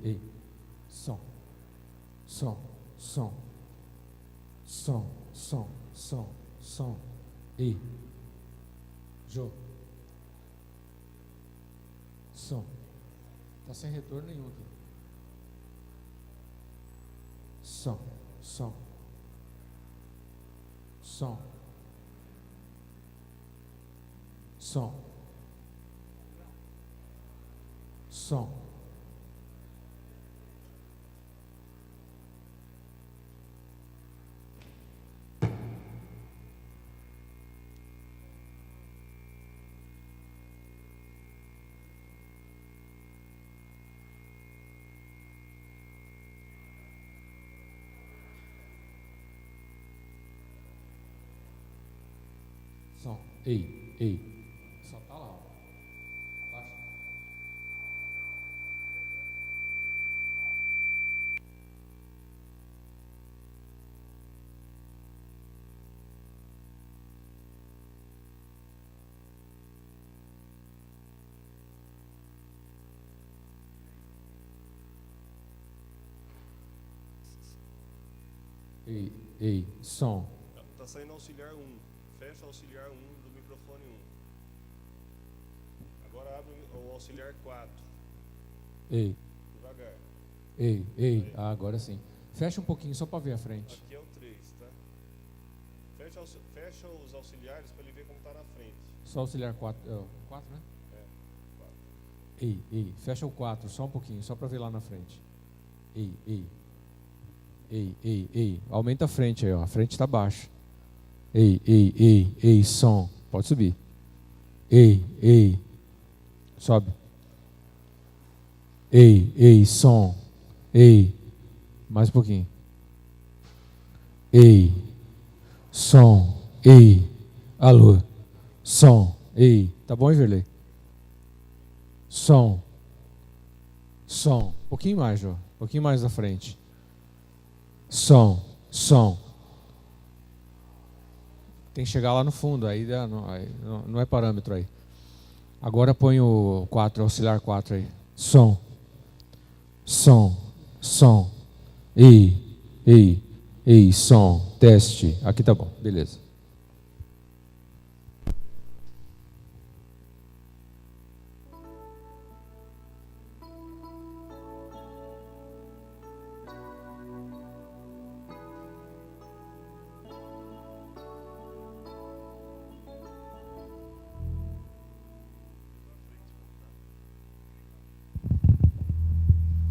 ei. Som. Ei. Jô. Som. Tá sem retorno nenhum aqui. Som. Ei. Só tá lá, ó. Abaixa. Ei, som. Tá saindo auxiliar 1. Fecha o auxiliar 1 do microfone 1. Agora abre o auxiliar 4. Ei. Devagar. Ei. Ah, agora sim. Fecha um pouquinho só para ver a frente. Aqui é o 3, tá? Fecha os auxiliares para ele ver como tá na frente. Só auxiliar 4. 4, né? É, 4. Ei. Fecha o 4 só um pouquinho, só para ver lá na frente. Ei. Aumenta a frente aí, ó. A frente tá baixa. Ei, som. Pode subir. Ei. Sobe. Ei, som. Ei. Mais um pouquinho. Ei. Som. Ei. Alô. Som. Ei. Tá bom, Everley? Som. Um pouquinho mais, Jô. Um pouquinho mais à frente. Som. Tem que chegar lá no fundo, aí não é parâmetro aí. Agora põe o 4, auxiliar 4 aí. Som. Ei, som. Teste. Aqui tá bom, beleza.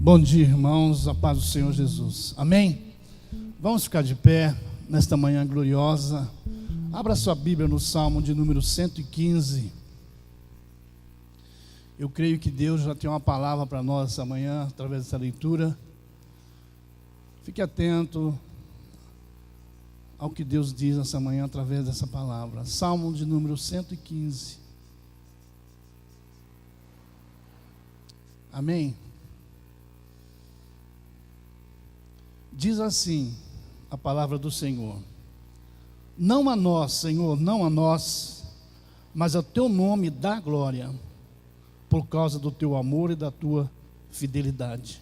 Bom dia, irmãos, a paz do Senhor Jesus. Amém? Vamos ficar de pé nesta manhã gloriosa. Abra sua Bíblia no Salmo de número 115. Eu creio que Deus já tem uma palavra para nós essa manhã, através dessa leitura. Fique atento ao que Deus diz nessa manhã, através dessa palavra. Salmo de número 115. Amém? Diz assim a palavra do Senhor: não a nós, Senhor, não a nós, mas ao teu nome dá glória, por causa do teu amor e da tua fidelidade.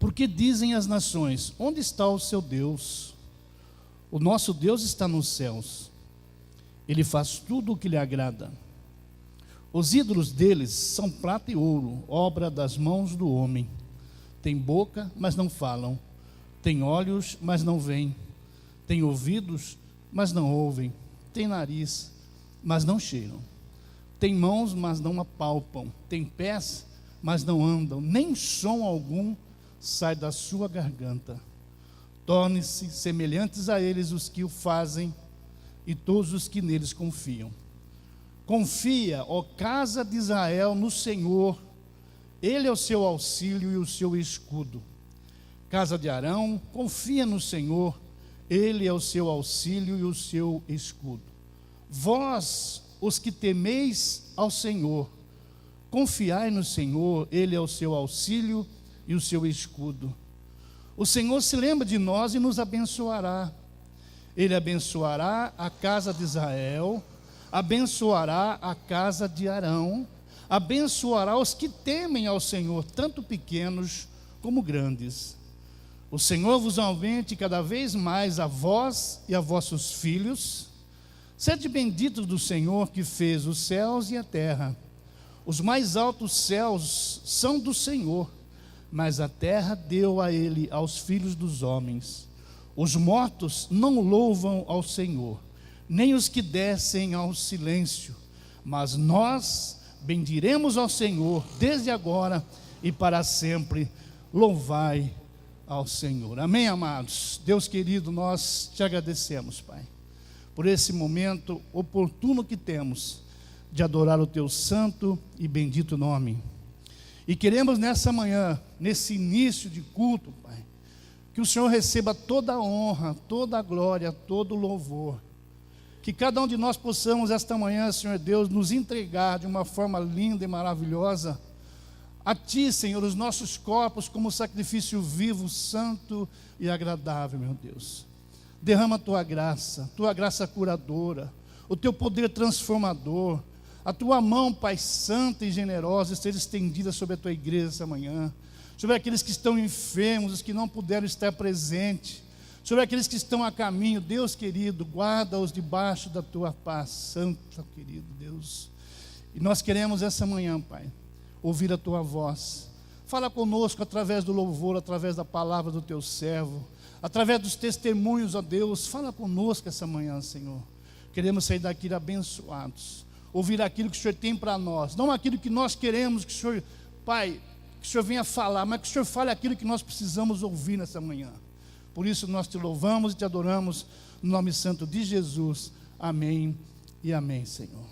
Porque dizem as nações: onde está o seu Deus? O nosso Deus está nos céus. Ele faz tudo o que lhe agrada. Os ídolos deles são prata e ouro, obra das mãos do homem. Tem boca, mas não falam. Tem olhos, mas não veem. Tem ouvidos, mas não ouvem. Tem nariz, mas não cheiram. Tem mãos, mas não apalpam. Tem pés, mas não andam. Nem som algum sai da sua garganta. Torne-se semelhantes a eles os que o fazem e todos os que neles confiam. Confia, ó casa de Israel, no Senhor. Ele é o seu auxílio e o seu escudo. Casa de Arão, confia no Senhor, Ele é o seu auxílio e o seu escudo. Vós, os que temeis ao Senhor, confiai no Senhor, Ele é o seu auxílio e o seu escudo. O Senhor se lembra de nós e nos abençoará. Ele abençoará a casa de Israel, abençoará a casa de Arão, abençoará os que temem ao Senhor, tanto pequenos como grandes. O Senhor vos aumente cada vez mais a vós e a vossos filhos. Sede benditos do Senhor, que fez os céus e a terra. Os mais altos céus são do Senhor, mas a terra deu a ele, aos filhos dos homens. Os mortos não louvam ao Senhor, nem os que descem ao silêncio, mas nós bendiremos ao Senhor desde agora e para sempre. Louvai ao Senhor. Amém, amados? Deus querido, nós te agradecemos, Pai, por esse momento oportuno que temos de adorar o teu santo e bendito nome. E queremos nessa manhã, nesse início de culto, Pai, que o Senhor receba toda a honra, toda a glória, todo o louvor. Que cada um de nós possamos esta manhã, Senhor Deus, nos entregar de uma forma linda e maravilhosa a Ti, Senhor, os nossos corpos como sacrifício vivo, santo e agradável, meu Deus. Derrama a Tua graça curadora, o Teu poder transformador, a Tua mão, Pai, santa e generosa, esteja estendida sobre a Tua igreja essa manhã, sobre aqueles que estão enfermos, os que não puderam estar presentes, sobre aqueles que estão a caminho. Deus querido, guarda-os debaixo da Tua paz, santo querido Deus. E nós queremos essa manhã, Pai, ouvir a Tua voz. Fala conosco através do louvor, através da palavra do Teu servo, através dos testemunhos, ó Deus. Fala conosco essa manhã, Senhor. Queremos sair daqui abençoados, ouvir aquilo que o Senhor tem para nós, não aquilo que nós queremos que o Senhor, Pai, que o Senhor venha falar, mas que o Senhor fale aquilo que nós precisamos ouvir nessa manhã. Por isso nós te louvamos e te adoramos no nome santo de Jesus. Amém e amém, Senhor.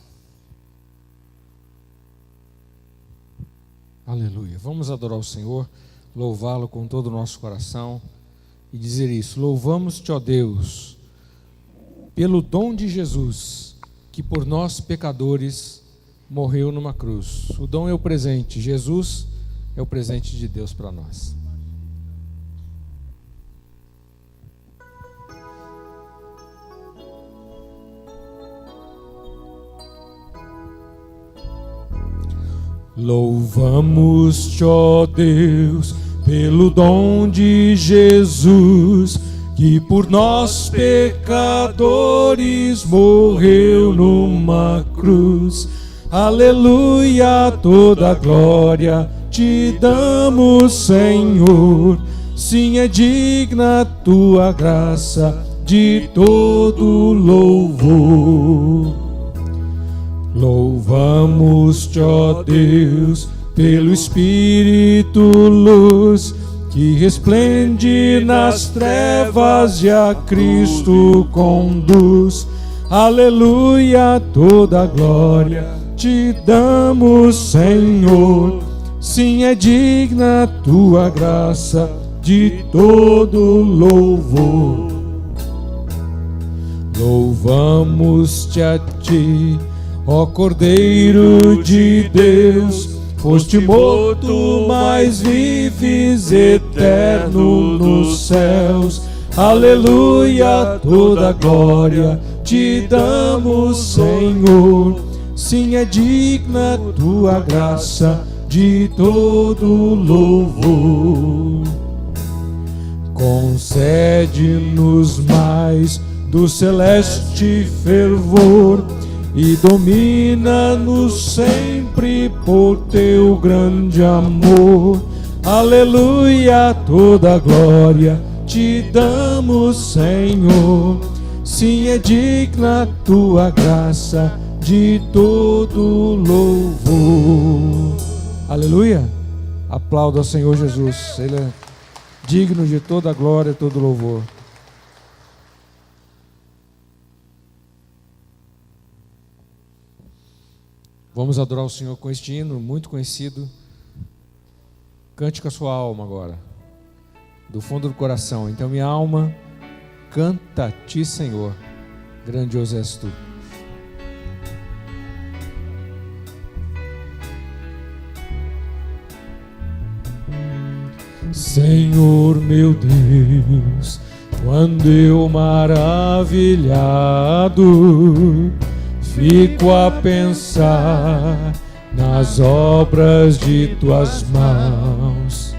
Aleluia. Vamos adorar o Senhor, louvá-lo com todo o nosso coração e dizer isso: louvamos-te, ó Deus, pelo dom de Jesus, que por nós pecadores morreu numa cruz. O dom é o presente, Jesus é o presente de Deus para nós. Louvamos-te, ó Deus, pelo dom de Jesus, que por nós pecadores morreu numa cruz. Aleluia, toda glória te damos, Senhor. Sim, é digna a tua graça de todo louvor. Louvamos-te, ó Deus, pelo Espírito luz, que resplende nas trevas e a Cristo conduz. Aleluia, toda glória te damos, Senhor. Sim, é digna a tua graça de todo louvor. Louvamos-te a ti, ó Cordeiro de Deus, foste morto, mas vives eterno nos céus. Aleluia, toda glória te damos, Senhor. Sim, é digna a tua graça de todo louvor. Concede-nos mais do celeste fervor e domina-nos sempre por teu grande amor. Aleluia, toda glória te damos, Senhor. Sim, é digna a tua graça de todo louvor. Aleluia. Aplauda ao Senhor Jesus. Ele é digno de toda a glória e todo louvor. Vamos adorar o Senhor com este hino muito conhecido. Cante com a sua alma agora, do fundo do coração. Então minha alma canta a ti, Senhor, grandioso és tu. Senhor meu Deus, quando eu maravilhado fico a pensar nas obras de tuas mãos.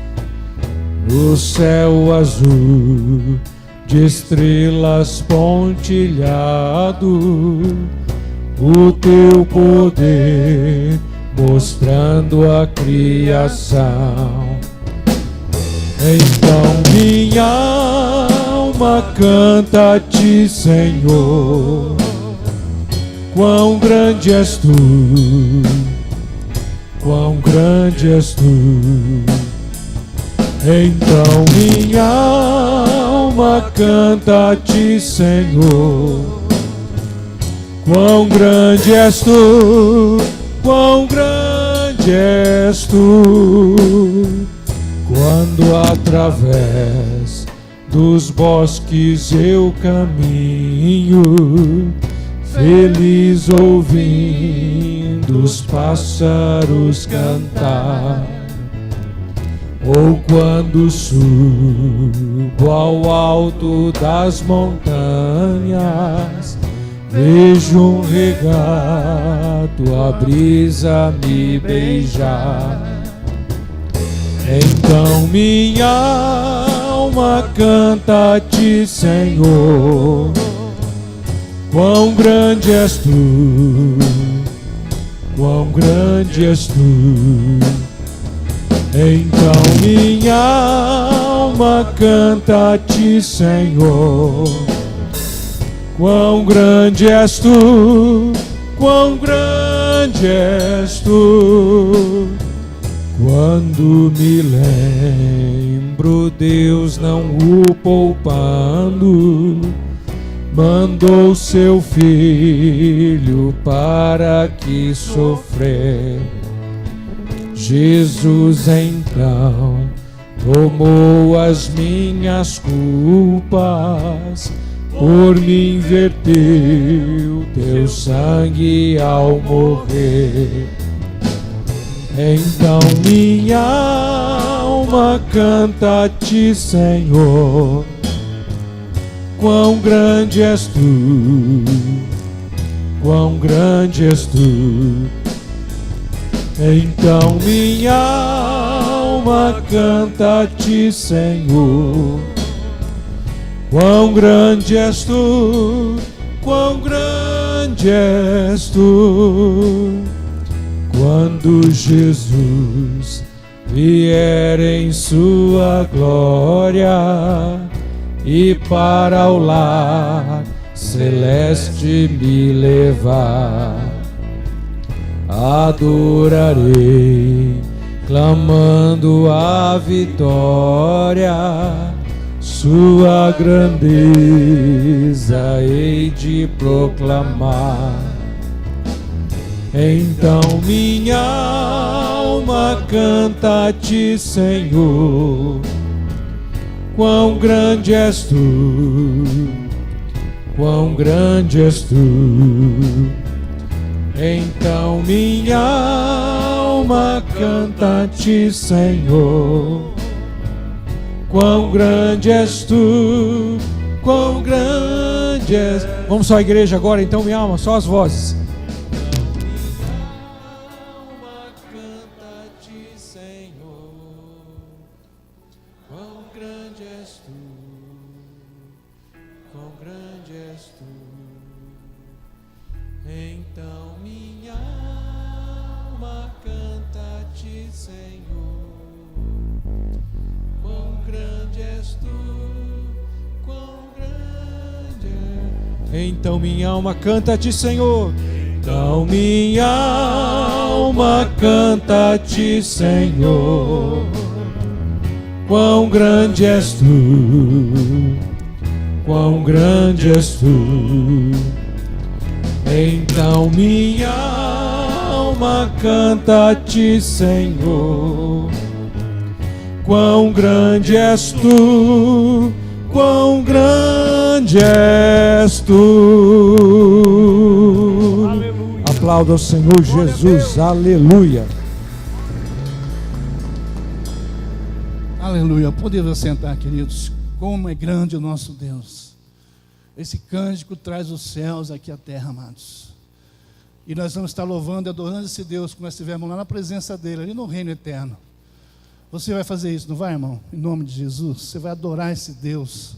No céu azul de estrelas pontilhado, o teu poder mostrando a criação. Então minha alma canta a ti, Senhor, quão grande és tu, quão grande és tu. Então minha alma canta a ti, Senhor, quão grande és tu, quão grande és tu. Quando através dos bosques eu caminho, feliz ouvindo os pássaros cantar, ou quando subo ao alto das montanhas, vejo um regato a brisa me beijar. Então minha alma canta a ti, Senhor, quão grande és tu, quão grande és tu. Então minha alma canta a ti, Senhor, quão grande és tu, quão grande és tu. Quando me lembro, Deus não o poupando, mandou seu filho para que sofrer. Jesus então tomou as minhas culpas, por mim verteu teu sangue ao morrer. Então minha alma canta a ti, Senhor, quão grande és tu, quão grande és tu. Então minha alma canta a ti, Senhor, quão grande és tu, quão grande és tu. Quando Jesus vier em sua glória e para o lar celeste me levar, adorarei, clamando a vitória, sua grandeza hei de proclamar. Então minha alma canta a ti, Senhor, quão grande és tu, quão grande és tu. Então minha alma canta a ti, Senhor, quão grande és tu, quão grande és. Vamos só à igreja agora, então, minha alma, só as vozes. Então minha alma canta a ti, Senhor, quão grande és tu, quão grande és. Então minha alma canta a ti, Senhor. Então minha alma canta a ti, Senhor, quão grande és tu, quão grande és tu. Então minha alma canta a ti, Senhor, quão grande és tu, quão grande és tu. Aleluia. Aplauda ao Senhor Jesus, aleluia. Aleluia. Podemos sentar, queridos. Como é grande o nosso Deus. Esse cântico traz os céus aqui à terra, amados. E nós vamos estar louvando e adorando esse Deus, quando nós estivermos lá na presença dele, ali no reino eterno. Você vai fazer isso, não vai, irmão? Em nome de Jesus, você vai adorar esse Deus.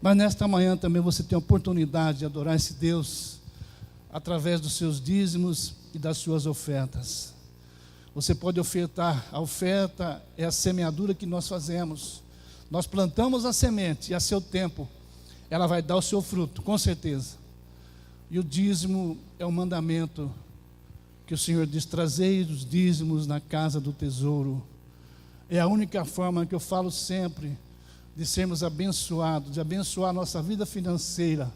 Mas nesta manhã também você tem a oportunidade de adorar esse Deus através dos seus dízimos e das suas ofertas. Você pode ofertar. A oferta é a semeadura que nós fazemos. Nós plantamos a semente e a seu tempo ela vai dar o seu fruto, com certeza. E o dízimo é um mandamento que o Senhor diz: trazei os dízimos na casa do tesouro. É a única forma que eu falo sempre de sermos abençoados, de abençoar a nossa vida financeira,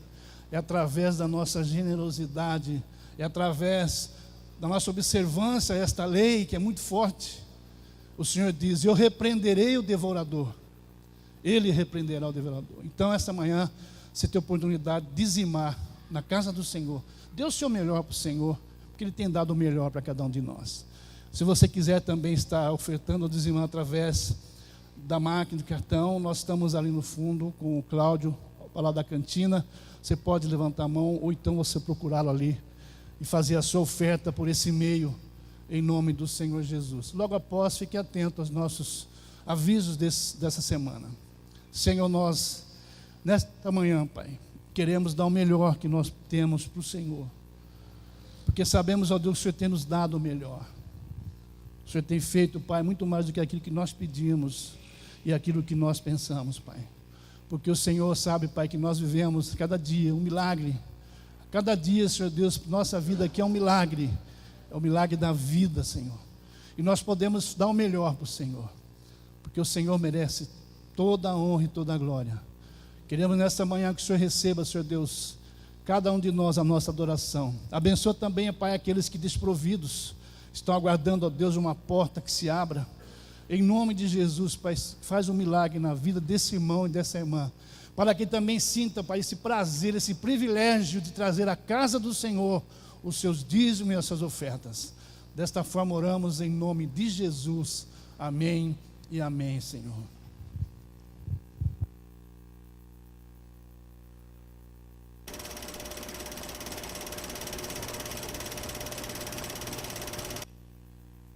é através da nossa generosidade, é através da nossa observância a esta lei que é muito forte. O Senhor diz: eu repreenderei o devorador, ele repreenderá o devorador. Então esta manhã você tem a oportunidade de dizimar na casa do Senhor. Dê o seu melhor para o Senhor, porque Ele tem dado o melhor para cada um de nós. Se você quiser também estar ofertando ou dizimando através da máquina de cartão, nós estamos ali no fundo com o Cláudio, lá da cantina. Você pode levantar a mão, ou então você procurá-lo ali e fazer a sua oferta por esse meio, em nome do Senhor Jesus. Logo após, fique atento aos nossos avisos dessa semana. Senhor, nós, nesta manhã, Pai, queremos dar o melhor que nós temos para o Senhor, porque sabemos, ó Deus, que o Senhor tem nos dado o melhor. O Senhor tem feito, Pai, muito mais do que aquilo que nós pedimos e aquilo que nós pensamos, Pai. Porque o Senhor sabe, Pai, que nós vivemos cada dia um milagre. Cada dia, Senhor Deus, nossa vida aqui é um milagre. É o milagre da vida, Senhor. E nós podemos dar o melhor para o Senhor, porque o Senhor merece toda a honra e toda a glória. Queremos nesta manhã que o Senhor receba, Senhor Deus, cada um de nós a nossa adoração. Abençoa também, Pai, aqueles que desprovidos estão aguardando, ó Deus, uma porta que se abra. Em nome de Jesus, Pai, faz um milagre na vida desse irmão e dessa irmã, para que também sinta, Pai, esse prazer, esse privilégio de trazer à casa do Senhor os seus dízimos e as suas ofertas. Desta forma oramos em nome de Jesus. Amém e amém, Senhor.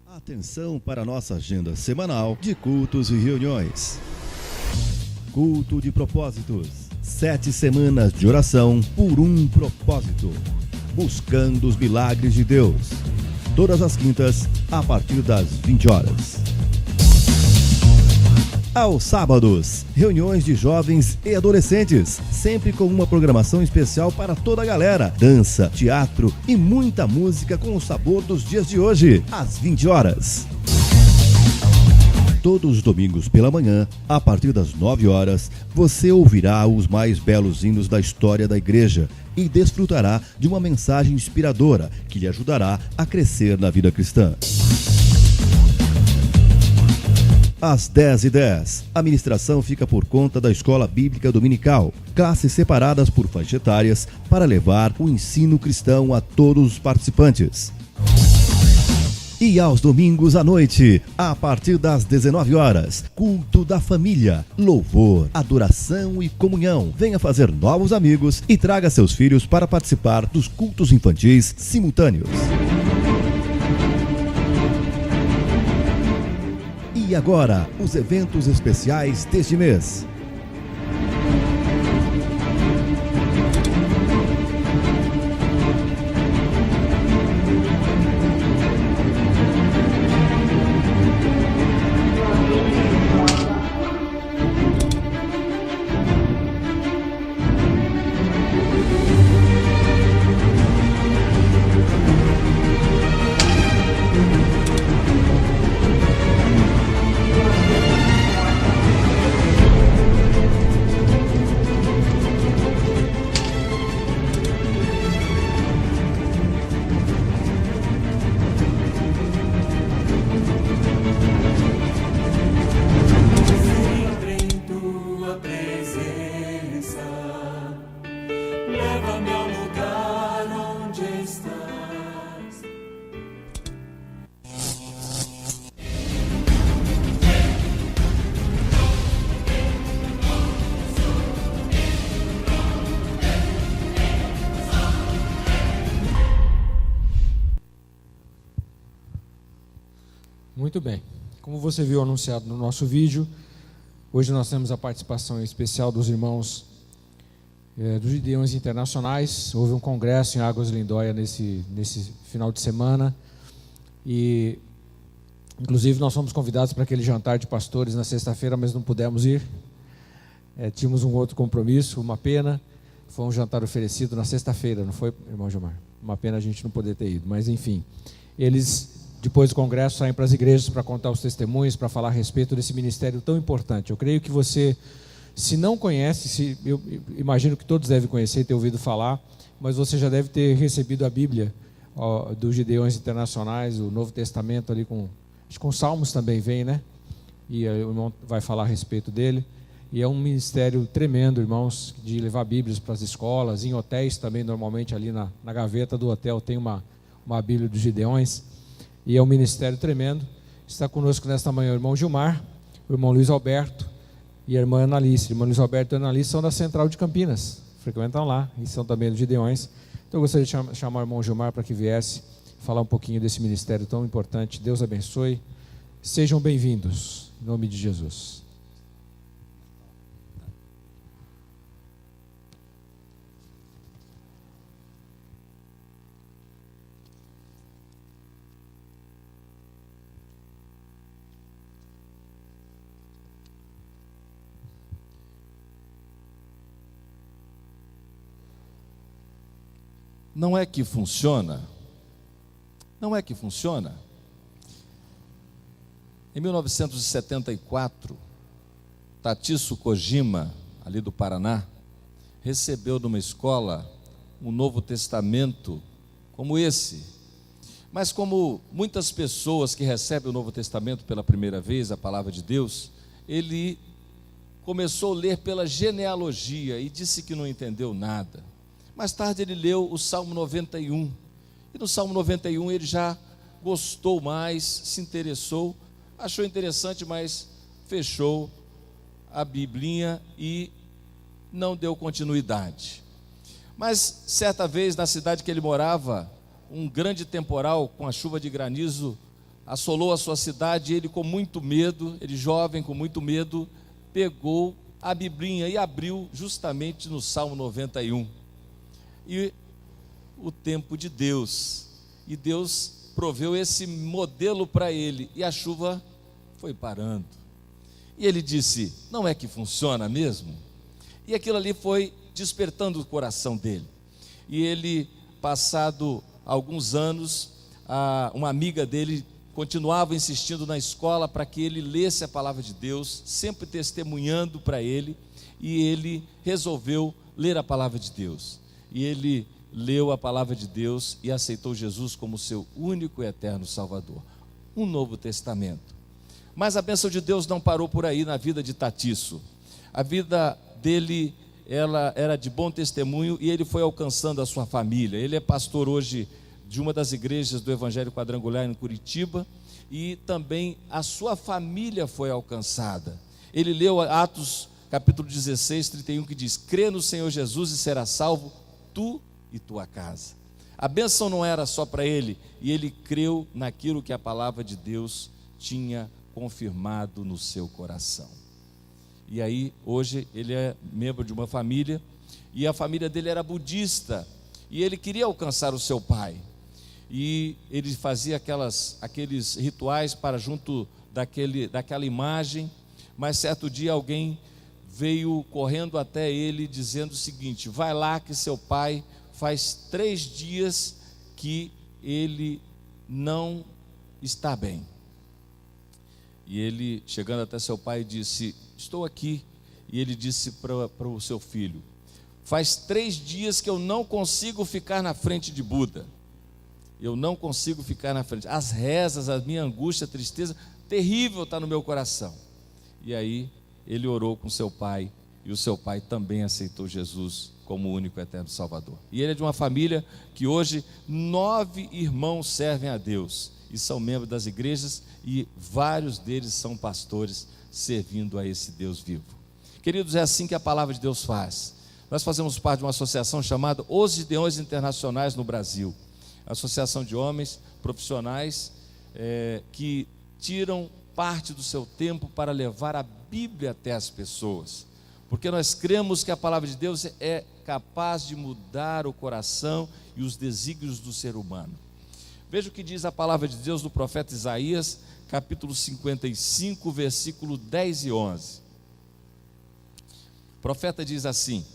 Atenção para a nossa agenda semanal de cultos e reuniões. Culto de propósitos. 7 semanas de oração por um propósito. Buscando os milagres de Deus. Todas as quintas, a partir das 20 horas. Aos sábados, reuniões de jovens e adolescentes, sempre com uma programação especial para toda a galera. Dança, teatro e muita música com o sabor dos dias de hoje, às 20 horas. Todos os domingos pela manhã, a partir das 9 horas, você ouvirá os mais belos hinos da história da igreja e desfrutará de uma mensagem inspiradora que lhe ajudará a crescer na vida cristã. Às 10h10, a ministração fica por conta da Escola Bíblica Dominical, classes separadas por faixas etárias para levar o ensino cristão a todos os participantes. E aos domingos à noite, a partir das 19 horas, culto da família, louvor, adoração e comunhão. Venha fazer novos amigos e traga seus filhos para participar dos cultos infantis simultâneos. E agora, os eventos especiais deste mês. Muito bem. Como você viu anunciado no nosso vídeo, hoje nós temos a participação especial dos irmãos dos Gideões Internacionais. Houve um congresso em Águas de Lindóia nesse final de semana e, inclusive, nós fomos convidados para aquele jantar de pastores na sexta-feira, mas não pudemos ir. Tínhamos um outro compromisso, uma pena. Foi um jantar oferecido na sexta-feira, não foi, irmão Gilmar? Uma pena a gente não poder ter ido, mas enfim. Eles, depois do congresso, saem para as igrejas para contar os testemunhos, para falar a respeito desse ministério tão importante. Eu creio que você, se não conhece, eu imagino que todos devem conhecer e ter ouvido falar, mas você já deve ter recebido a Bíblia dos Gideões Internacionais, o Novo Testamento ali acho que com Salmos também vem, né? E o irmão vai falar a respeito dele. E é um ministério tremendo, irmãos, de levar Bíblias para as escolas, em hotéis também, normalmente ali na gaveta do hotel tem uma Bíblia dos Gideões. E é um ministério tremendo. Está conosco nesta manhã o irmão Gilmar, o irmão Luiz Alberto e a irmã Analice. O irmão Luiz Alberto e a Analice são da Central de Campinas, frequentam lá e são também dos Gideões. Então eu gostaria de chamar o irmão Gilmar para que viesse falar um pouquinho desse ministério tão importante. Deus abençoe. Sejam bem-vindos, em nome de Jesus. Não é que funciona? Não é que funciona? Em 1974, Tatiço Kojima, ali do Paraná, recebeu numa escola um Novo Testamento como esse. Mas como muitas pessoas que recebem o Novo Testamento pela primeira vez, a palavra de Deus, ele começou a ler pela genealogia e disse que não entendeu nada. Mais tarde ele leu o Salmo 91, e no Salmo 91 ele já gostou mais, se interessou, achou interessante, mas fechou a Biblinha e não deu continuidade. Mas certa vez na cidade que ele morava, um grande temporal com a chuva de granizo assolou a sua cidade, e ele com muito medo, ele jovem com muito medo, pegou a Biblinha e abriu justamente no Salmo 91. E o tempo de Deus, e Deus proveu esse modelo para ele, e a chuva foi parando, e ele disse, não é que funciona mesmo? E aquilo ali foi despertando o coração dele, e ele, passado alguns anos, uma amiga dele continuava insistindo na escola para que ele lesse a palavra de Deus, sempre testemunhando para ele, e ele resolveu ler a palavra de Deus. E ele leu a palavra de Deus e aceitou Jesus como seu único e eterno Salvador. Um Novo Testamento. Mas a bênção de Deus não parou por aí na vida de Tatiço. A vida dele, ela era de bom testemunho, e ele foi alcançando a sua família. Ele é pastor hoje de uma das igrejas do Evangelho Quadrangular em Curitiba, e também a sua família foi alcançada. Ele leu Atos capítulo 16, 31, que diz, crê no Senhor Jesus e será salvo tu e tua casa. A bênção não era só para ele, e ele creu naquilo que a palavra de Deus tinha confirmado no seu coração. E aí, hoje, ele é membro de uma família, e a família dele era budista, e ele queria alcançar o seu pai, e ele fazia aqueles rituais para junto daquela imagem, mas certo dia alguém veio correndo até ele dizendo o seguinte, vai lá que seu pai faz 3 dias que ele não está bem. E ele, chegando até seu pai, disse, estou aqui. E ele disse para o seu filho, faz 3 dias que eu não consigo ficar na frente de Buda. Eu não consigo ficar na frente. As rezas, a minha angústia, a tristeza terrível está no meu coração. E aí ele orou com seu pai, e o seu pai também aceitou Jesus como o único e eterno Salvador. E ele é de uma família que hoje 9 irmãos servem a Deus, e são membros das igrejas, e vários deles são pastores servindo a esse Deus vivo. Queridos, é assim que a palavra de Deus faz. Nós fazemos parte de uma associação chamada Os Gideões Internacionais no Brasil, associação de homens profissionais que tiram parte do seu tempo para levar a Bíblia até as pessoas, porque nós cremos que a palavra de Deus é capaz de mudar o coração e os desígnios do ser humano. Veja o que diz a palavra de Deus do profeta Isaías, capítulo 55, versículo 10 e 11. O profeta diz assim: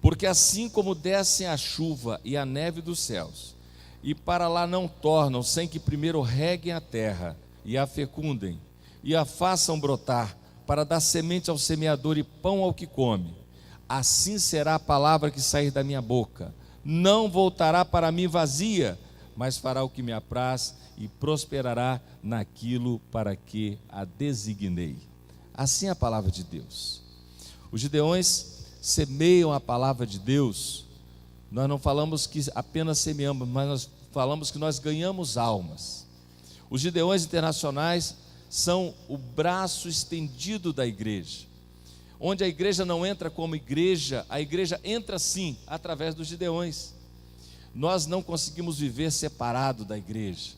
porque assim como descem a chuva e a neve dos céus, e para lá não tornam, sem que primeiro reguem a terra, e a fecundem, e a façam brotar, para dar semente ao semeador e pão ao que come, assim será a palavra que sair da minha boca. Não voltará para mim vazia, mas fará o que me apraz e prosperará naquilo para que a designei. Assim é a palavra de Deus. Os gideões semeiam a palavra de Deus. Nós não falamos que apenas semeamos, mas nós falamos que nós ganhamos almas. Os gideões internacionais são o braço estendido da igreja. Onde a igreja não entra como igreja, a igreja entra sim, através dos gideões. Nós não conseguimos viver separado da igreja.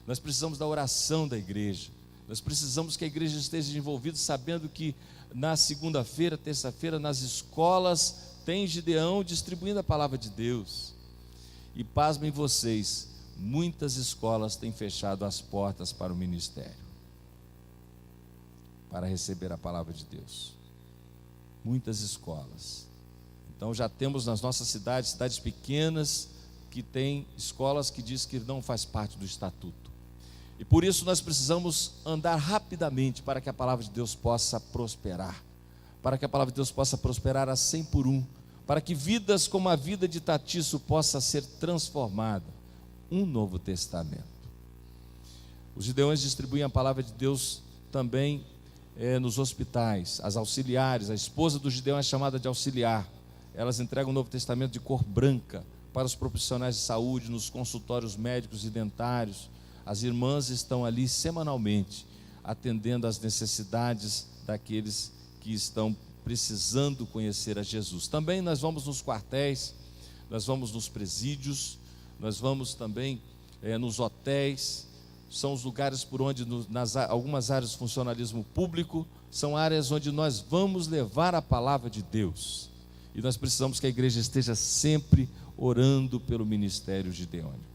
Nós precisamos da oração da igreja. Nós precisamos que a igreja esteja envolvida, sabendo que na segunda-feira, terça-feira, nas escolas, tem Gideão distribuindo a palavra de Deus. E pasmem vocês, muitas escolas têm fechado as portas para o ministério, para receber a palavra de Deus. Muitas escolas. Então já temos nas nossas cidades, cidades pequenas, que tem escolas que diz que não faz parte do estatuto. E por isso nós precisamos andar rapidamente para que a palavra de Deus possa prosperar. Para que a palavra de Deus possa prosperar a 100 por 1. Para que vidas como a vida de Tatiço possa ser transformada. Um novo testamento. Os gideões distribuem a palavra de Deus também nos hospitais. As auxiliares, a esposa do Gideão é chamada de auxiliar. Elas entregam o Novo Testamento de cor branca para os profissionais de saúde, nos consultórios médicos e dentários. As irmãs estão ali semanalmente, atendendo às necessidades daqueles que estão precisando conhecer a Jesus. Também nós vamos nos quartéis, nós vamos nos presídios, nós vamos também nos hotéis. São os lugares por onde, algumas áreas do funcionalismo público, são áreas onde nós vamos levar a palavra de Deus. E nós precisamos que a igreja esteja sempre orando pelo ministério gideônico.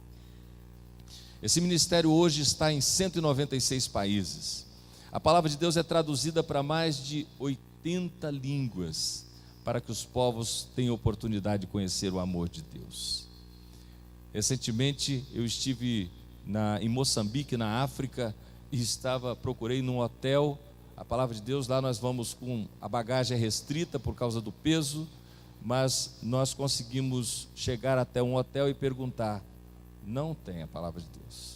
Esse ministério hoje está em 196 países. A palavra de Deus é traduzida para mais de 80 línguas, para que os povos tenham oportunidade de conhecer o amor de Deus. Recentemente eu estive em Moçambique, na África, e procurei num hotel. A palavra de Deus, lá nós vamos com a bagagem restrita por causa do peso, mas nós conseguimos chegar até um hotel e perguntar: não tem a palavra de Deus.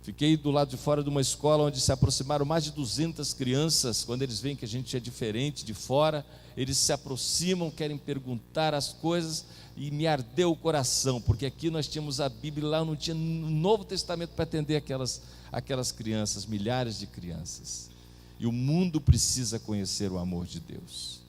Fiquei do lado de fora de uma escola onde se aproximaram mais de 200 crianças. Quando eles veem que a gente é diferente de fora, eles se aproximam, querem perguntar as coisas, e me ardeu o coração, porque aqui nós tínhamos a Bíblia, lá não tinha o Novo Testamento para atender aquelas crianças, milhares de crianças. E o mundo precisa conhecer o amor de Deus.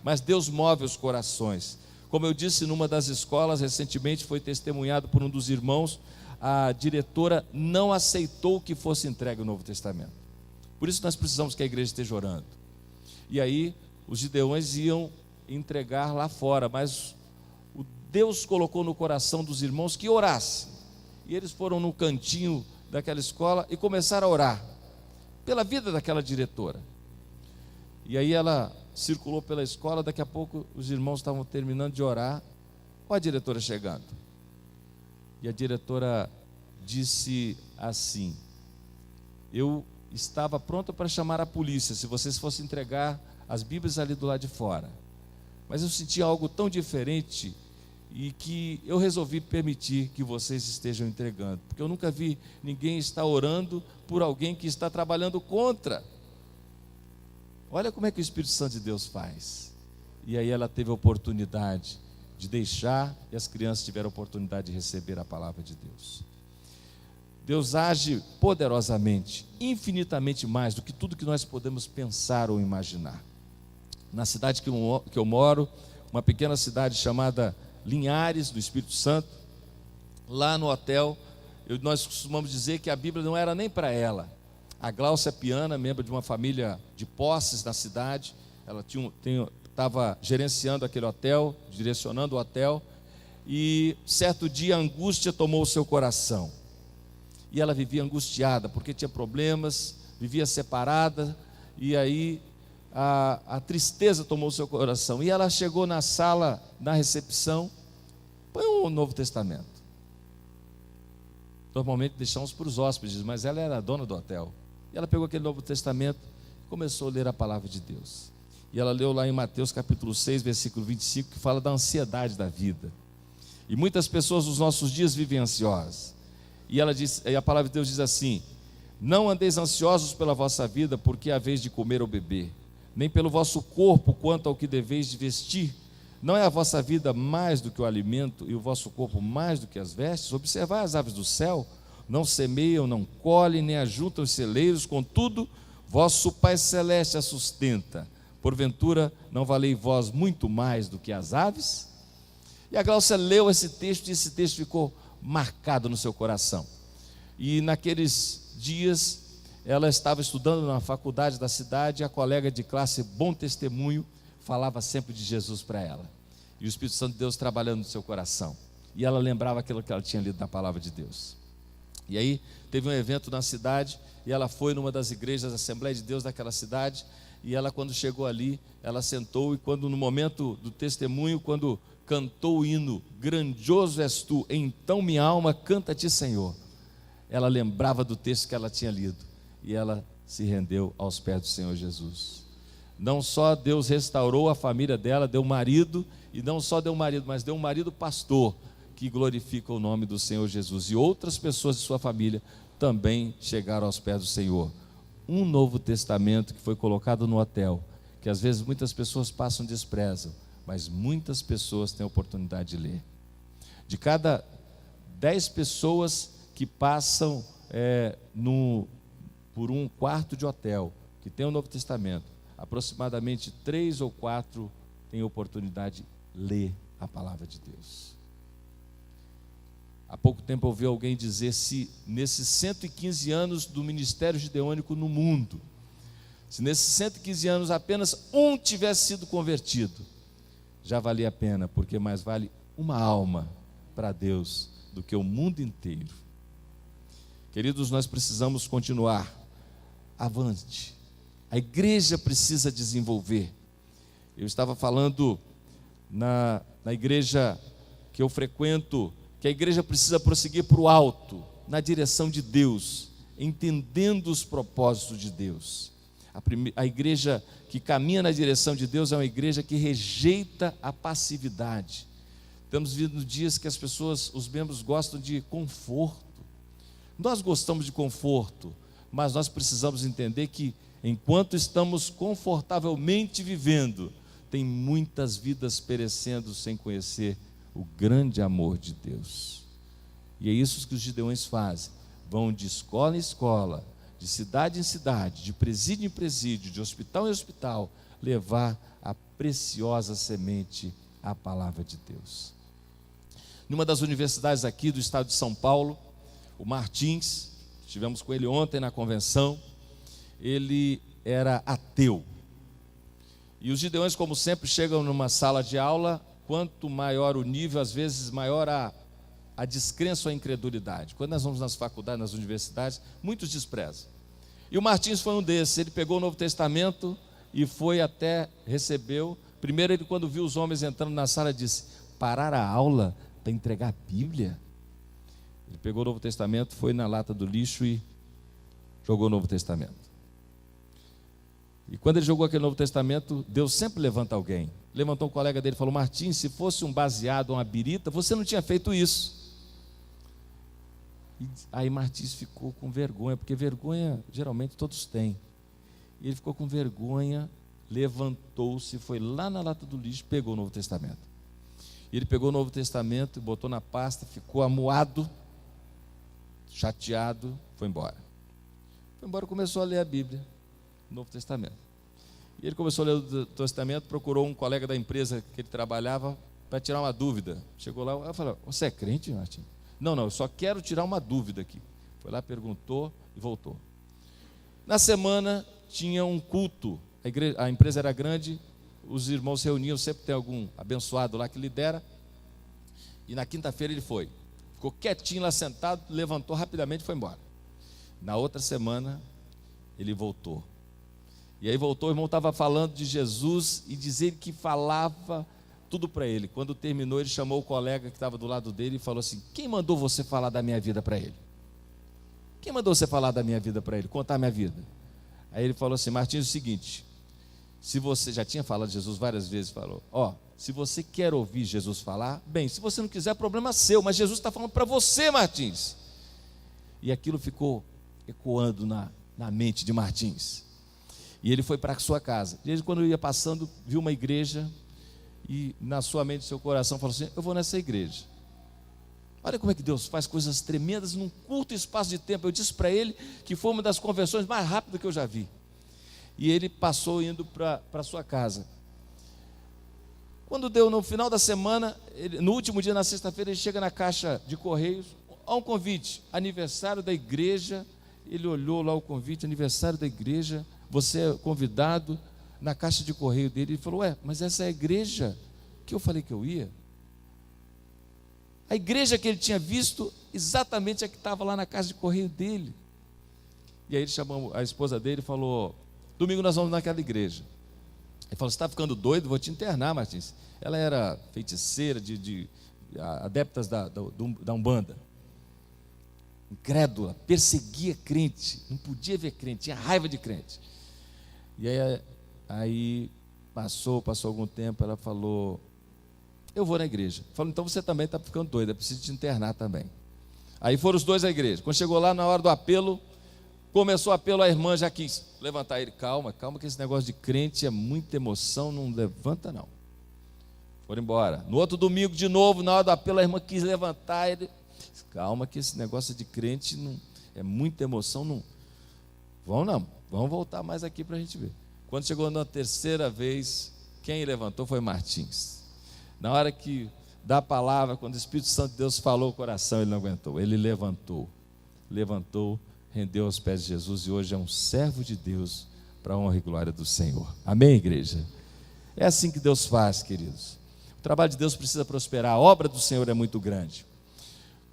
Mas Deus move os corações. Como eu disse, numa das escolas, recentemente foi testemunhado por um dos irmãos, a diretora não aceitou que fosse entregue o Novo Testamento. Por isso nós precisamos que a igreja esteja orando. E aí os gideões iam entregar lá fora, mas Deus colocou no coração dos irmãos que orassem. E eles foram no cantinho daquela escola e começaram a orar pela vida daquela diretora. E aí ela circulou pela escola, daqui a pouco os irmãos estavam terminando de orar, olha a diretora chegando. E a diretora disse assim: eu estava pronta para chamar a polícia se vocês fossem entregar as Bíblias ali do lado de fora, mas eu senti algo tão diferente e que eu resolvi permitir que vocês estejam entregando, porque eu nunca vi ninguém estar orando por alguém que está trabalhando contra. Olha como é que o Espírito Santo de Deus faz. E aí ela teve a oportunidade de deixar, e as crianças tiveram a oportunidade de receber a palavra de Deus. Deus age poderosamente, infinitamente mais do que tudo que nós podemos pensar ou imaginar. Na cidade que eu moro, uma pequena cidade chamada Linhares, do Espírito Santo, lá no hotel, nós costumamos dizer que a Bíblia não era nem para ela. A Gláucia Piana, membro de uma família de posses na cidade, ela estava gerenciando aquele hotel, direcionando o hotel, e certo dia a angústia tomou o seu coração. E ela vivia angustiada, porque tinha problemas, vivia separada, e aí a tristeza tomou o seu coração. E ela chegou na sala, na recepção, põe o Novo Testamento. Normalmente deixamos para os hóspedes, mas ela era a dona do hotel. E ela pegou aquele Novo Testamento e começou a ler a palavra de Deus. E ela leu lá em Mateus capítulo 6, versículo 25, que fala da ansiedade da vida. E muitas pessoas nos nossos dias vivem ansiosas. E a palavra de Deus diz assim: não andeis ansiosos pela vossa vida, porque é a vez de comer ou beber, nem pelo vosso corpo quanto ao que deveis de vestir. Não é a vossa vida mais do que o alimento, e o vosso corpo mais do que as vestes? Observai as aves do céu, não semeiam, não colhem, nem ajuntam os celeiros, contudo, vosso Pai Celeste a sustenta. Porventura, não valei vós muito mais do que as aves? E a Gláucia leu esse texto, e esse texto ficou marcado no seu coração. E naqueles dias, ela estava estudando na faculdade da cidade, e a colega de classe Bom Testemunho falava sempre de Jesus para ela, e o Espírito Santo de Deus trabalhando no seu coração, e ela lembrava aquilo que ela tinha lido na palavra de Deus. E aí teve um evento na cidade, e ela foi numa das igrejas da Assembleia de Deus daquela cidade, e ela, quando chegou ali, ela sentou, e quando no momento do testemunho, quando cantou o hino Grandioso és tu, então minha alma canta-te, Senhor, ela lembrava do texto que ela tinha lido, e ela se rendeu aos pés do Senhor Jesus. Não só Deus restaurou a família dela, deu marido, e não só deu marido, mas deu um marido pastor, que glorifica o nome do Senhor Jesus. E outras pessoas de sua família também chegaram aos pés do Senhor. Um Novo Testamento que foi colocado no hotel, que às vezes muitas pessoas passam e desprezam, mas muitas pessoas têm a oportunidade de ler. De cada 10 pessoas que passam por um quarto de hotel, que tem o Novo Testamento, aproximadamente 3 ou 4 têm oportunidade de ler a palavra de Deus. Há pouco tempo eu ouvi alguém dizer: se nesses 115 anos do ministério gideônico no mundo, se nesses 115 anos apenas um tivesse sido convertido, já valia a pena, porque mais vale uma alma para Deus do que o mundo inteiro. Queridos, nós precisamos continuar avante. A igreja precisa desenvolver. Eu estava falando na igreja que eu frequento, que a igreja precisa prosseguir para o alto, na direção de Deus, entendendo os propósitos de Deus. A igreja que caminha na direção de Deus é uma igreja que rejeita a passividade. Estamos vivendo dias que as pessoas, os membros gostam de conforto. Nós gostamos de conforto, mas nós precisamos entender que enquanto estamos confortavelmente vivendo, tem muitas vidas perecendo sem conhecer o grande amor de Deus. E é isso que os gideões fazem. Vão de escola em escola, de cidade em cidade, de presídio em presídio, de hospital em hospital, levar a preciosa semente, a palavra de Deus. Numa das universidades aqui do estado de São Paulo, o Martins, estivemos com ele ontem na convenção, ele era ateu. E os gideões, como sempre, chegam numa sala de aula, quanto maior o nível, às vezes maior a descrença ou a incredulidade. Quando nós vamos nas faculdades, nas universidades, muitos desprezam. E o Martins foi um desses. Ele pegou o Novo Testamento e foi até, recebeu. Primeiro, ele, quando viu os homens entrando na sala, disse: parar a aula para entregar a Bíblia? Ele pegou o Novo Testamento, foi na lata do lixo e jogou o Novo Testamento. E quando ele jogou aquele Novo Testamento, Deus sempre levanta alguém. Levantou um colega dele e falou: Martins, se fosse um baseado, uma birita, você não tinha feito isso. E aí Martins ficou com vergonha, porque vergonha geralmente todos têm. E ele ficou com vergonha, levantou-se, foi lá na lata do lixo, pegou o Novo Testamento. E ele pegou o Novo Testamento, botou na pasta, ficou amuado, chateado, foi embora. Foi embora e começou a ler a Bíblia, o Novo Testamento. E ele começou a ler o Testamento, procurou um colega da empresa que ele trabalhava para tirar uma dúvida. Chegou lá, eu falei: você é crente, Martim? Não, eu só quero tirar uma dúvida aqui. Foi lá, perguntou e voltou. Na semana tinha um culto, a empresa era grande, os irmãos se reuniam, sempre tem algum abençoado lá que lidera. E na quinta-feira ele foi, ficou quietinho lá sentado, levantou rapidamente e foi embora. Na outra semana ele voltou. E aí voltou, o irmão estava falando de Jesus e dizer que falava tudo para ele. Quando terminou, ele chamou o colega que estava do lado dele e falou assim: quem mandou você falar da minha vida para ele? Quem mandou você falar da minha vida para ele, contar a minha vida? Aí ele falou assim: Martins, é o seguinte, se você já tinha falado de Jesus várias vezes, falou, se você quer ouvir Jesus falar, bem, se você não quiser, problema seu, mas Jesus está falando para você, Martins. E aquilo ficou ecoando na mente de Martins. E ele foi para a sua casa. Desde quando ia passando, viu uma igreja, e na sua mente, no seu coração, falou assim: eu vou nessa igreja. Olha como é que Deus faz coisas tremendas num curto espaço de tempo. Eu disse para ele que foi uma das conversões mais rápidas que eu já vi. E ele passou indo para a sua casa. Quando deu no final da semana, no último dia, na sexta-feira, ele chega na caixa de correios, há um convite, aniversário da igreja. Ele olhou lá o convite, aniversário da igreja, você é convidado. Na caixa de correio dele, ele falou: mas essa é a igreja que eu falei que eu ia? A igreja que ele tinha visto, exatamente a que estava lá na caixa de correio dele. E aí ele chamou a esposa dele e falou: domingo nós vamos naquela igreja. Ele falou: você está ficando doido? Vou te internar, Martins. Ela era feiticeira, de adeptas da Umbanda, incrédula, perseguia crente, não podia ver crente, tinha raiva de crente. E aí passou algum tempo, ela falou: eu vou na igreja. Falou: então você também está ficando doida, preciso te internar também. Aí foram os dois à igreja. Quando chegou lá, na hora do apelo, começou o apelo, a irmã já quis levantar ele. Calma, que esse negócio de crente é muita emoção, não levanta não. Foram embora. No outro domingo, de novo, na hora do apelo, a irmã quis levantar ele. Calma, que esse negócio de crente não, é muita emoção, não. Vamos voltar mais aqui para a gente ver. Quando chegou na terceira vez, quem levantou foi Martins. Na hora que dá a palavra, quando o Espírito Santo de Deus falou o coração, ele não aguentou. Ele levantou, rendeu aos pés de Jesus e hoje é um servo de Deus para a honra e glória do Senhor. Amém, igreja? É assim que Deus faz, queridos. O trabalho de Deus precisa prosperar, a obra do Senhor é muito grande.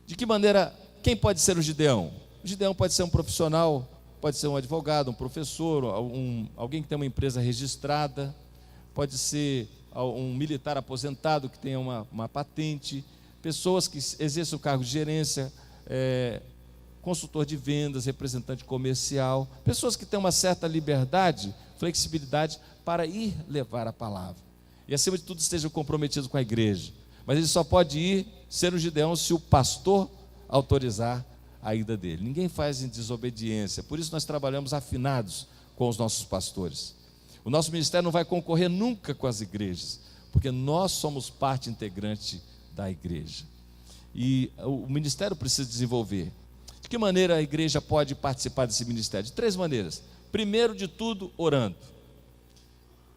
De que maneira, quem pode ser o Gideão? O Gideão pode ser um profissional, pode ser um advogado, um professor, alguém que tem uma empresa registrada, pode ser um militar aposentado que tenha uma patente, pessoas que exercem o cargo de gerência, consultor de vendas, representante comercial, pessoas que têm uma certa liberdade, flexibilidade para ir levar a palavra. E acima de tudo estejam comprometidos com a igreja. Mas ele só pode ir, ser um Gideão, se o pastor autorizar a ida dele. Ninguém faz em desobediência. Por isso nós trabalhamos afinados com os nossos pastores. O nosso ministério não vai concorrer nunca com as igrejas, porque nós somos parte integrante da igreja. E o ministério precisa desenvolver. De que maneira a igreja pode participar desse ministério? De 3 maneiras. Primeiro de tudo, orando.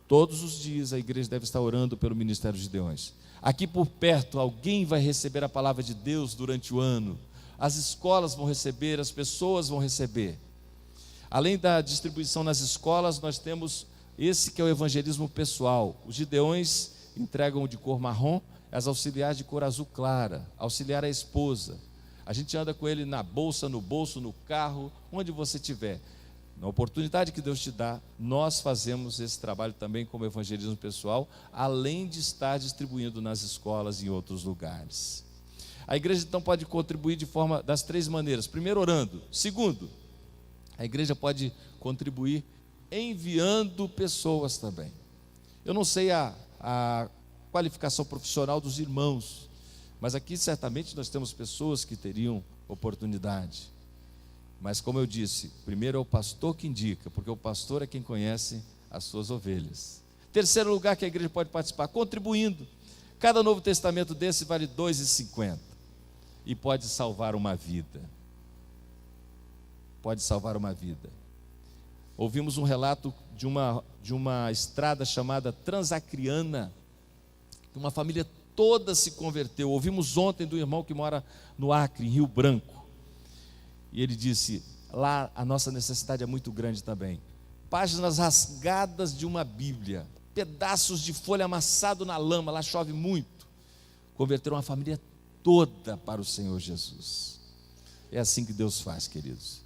Todos os dias a igreja deve estar orando pelo ministério de Gideões. Aqui por perto, alguém vai receber a palavra de Deus durante o ano. As escolas vão receber, as pessoas vão receber. Além da distribuição nas escolas, nós temos esse que é o evangelismo pessoal. Os Gideões entregam o de cor marrom, as auxiliares de cor azul clara, auxiliar a esposa. A gente anda com ele na bolsa, no bolso, no carro, onde você estiver. Na oportunidade que Deus te dá, nós fazemos esse trabalho também como evangelismo pessoal, além de estar distribuindo nas escolas e em outros lugares. A igreja então pode contribuir das 3 maneiras. Primeiro, orando. Segundo, a igreja pode contribuir enviando pessoas também. Eu não sei a qualificação profissional dos irmãos, mas aqui certamente nós temos pessoas que teriam oportunidade. Mas como eu disse, primeiro é o pastor que indica, porque o pastor é quem conhece as suas ovelhas. Terceiro lugar que a igreja pode participar, contribuindo. Cada Novo Testamento desse vale R$ 2,50 e pode salvar uma vida. Pode salvar uma vida. Ouvimos um relato de uma estrada chamada Transacriana, que uma família toda se converteu. Ouvimos ontem do irmão que mora no Acre, em Rio Branco. E ele disse: lá a nossa necessidade é muito grande também. Páginas rasgadas de uma Bíblia, pedaços de folha amassado na lama, lá chove muito. Converteram a família toda para o Senhor Jesus. É assim que Deus faz, queridos.